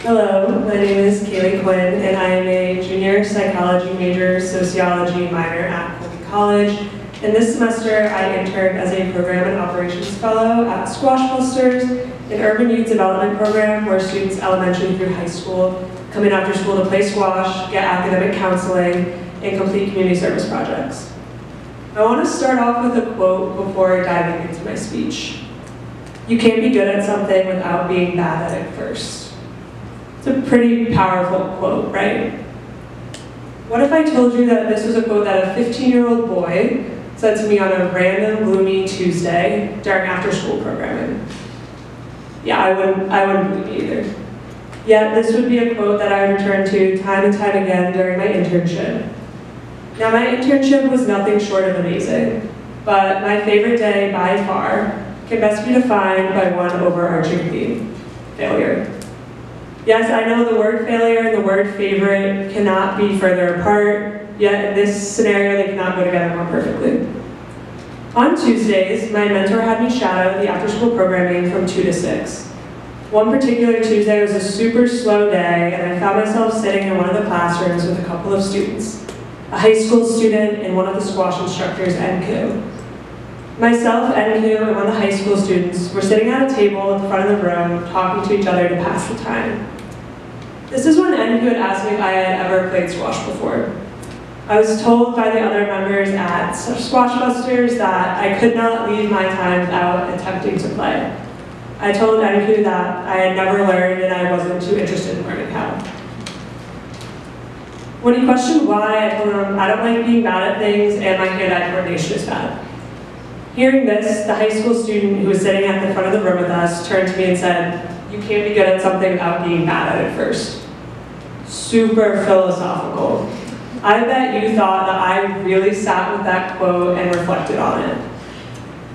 Hello, my name is Kaleigh Quinn, and I am a junior psychology major, sociology minor at Colby College. And this semester, I interned as a program and operations fellow at Squash Busters, an urban youth development program where students elementary through high school come in after school to play squash, get academic counseling, and complete community service projects. I want to start off with a quote before diving into my speech. You can't be good at something without being bad at it first. It's a pretty powerful quote, right? What if I told you that this was a quote that a 15-year-old boy said to me on a random gloomy Tuesday during after-school programming? Yeah, I wouldn't believe it either. Yet this would be a quote that I would return to time and time again during my internship. Now, my internship was nothing short of amazing, but my favorite day by far can best be defined by one overarching theme: failure. Yes, I know the word failure and the word favorite cannot be further apart, yet in this scenario they cannot go together more perfectly. On Tuesdays, my mentor had me shadow the after-school programming from 2 to 6. One particular Tuesday was a super slow day, and I found myself sitting in one of the classrooms with a couple of students, a high school student and one of the squash instructors, NQ. Myself, NQ, and one of the high school students were sitting at a table at the front of the room talking to each other to pass the time. This is when NQ had asked me if I had ever played squash before. I was told by the other members at Squash Busters that I could not leave my time without attempting to play. I told NQ that I had never learned and I wasn't too interested in learning how. When he questioned why, I told him I don't like being bad at things and my hand-eye coordination is bad. Hearing this, the high school student who was sitting at the front of the room with us turned to me and said, "You can't be good at something without being bad at it first." Super philosophical. I bet you thought that I really sat with that quote and reflected on it.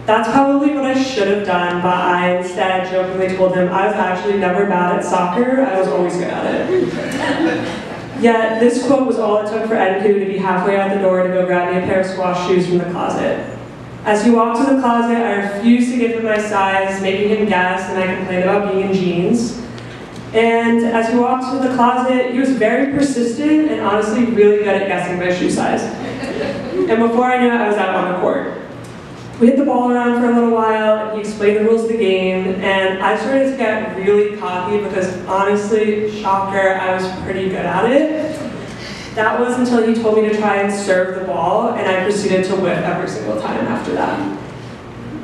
That's probably what I should have done, but I instead jokingly told him I was actually never bad at soccer, I was always good at it. Yet this quote was all it took for NQ to be halfway out the door to go grab me a pair of squash shoes from the closet. As he walked to the closet, I refused to give him my size, making him guess, and I complained about being in jeans. And as he walked to the closet, he was very persistent and honestly really good at guessing my shoe size. And before I knew it, I was out on the court. We hit the ball around for a little while, and he explained the rules of the game, and I started to get really cocky because honestly, shocker, I was pretty good at it. That was until he told me to try and serve the ball, and I proceeded to whip every single time after that.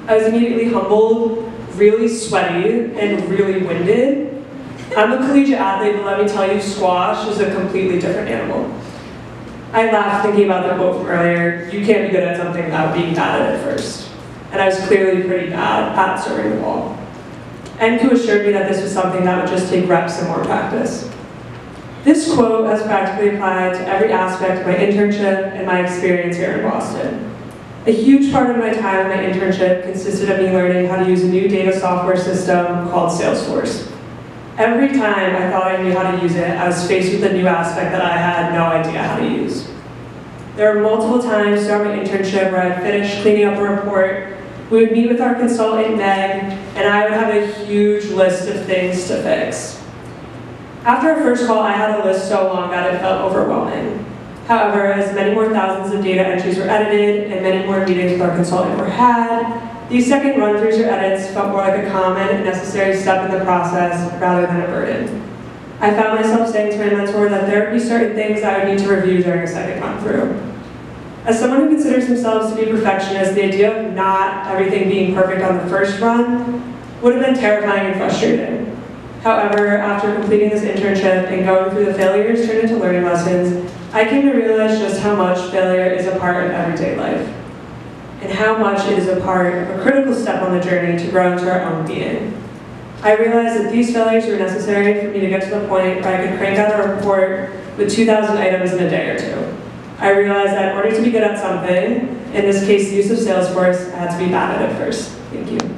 I was immediately humbled, really sweaty, and really winded. I'm a collegiate athlete, but let me tell you, squash is a completely different animal. I laughed thinking about the quote from earlier, you can't be good at something without being bad at it first. And I was clearly pretty bad at serving the ball. NQ assured me that this was something that would just take reps and more practice. This quote has practically applied to every aspect of my internship and my experience here in Boston. A huge part of my time in my internship consisted of me learning how to use a new data software system called Salesforce. Every time I thought I knew how to use it, I was faced with a new aspect that I had no idea how to use. There were multiple times throughout my internship where I'd finish cleaning up a report, we would meet with our consultant, Meg, and I would have a huge list of things to fix. After our first call, I had a list so long that it felt overwhelming. However, as many more thousands of data entries were edited and many more meetings with our consultant were had, these second run-throughs or edits felt more like a common and necessary step in the process rather than a burden. I found myself saying to my mentor that there would be certain things I would need to review during a second run-through. As someone who considers themselves to be perfectionist, the idea of not everything being perfect on the first run would have been terrifying and frustrating. However, after completing this internship and going through the failures turned into learning lessons, I came to realize just how much failure is a part of everyday life, and how much it is a part of a critical step on the journey to grow into our own being. I realized that these failures were necessary for me to get to the point where I could crank out a report with 2,000 items in a day or two. I realized that in order to be good at something, in this case the use of Salesforce, I had to be bad at it first. Thank you.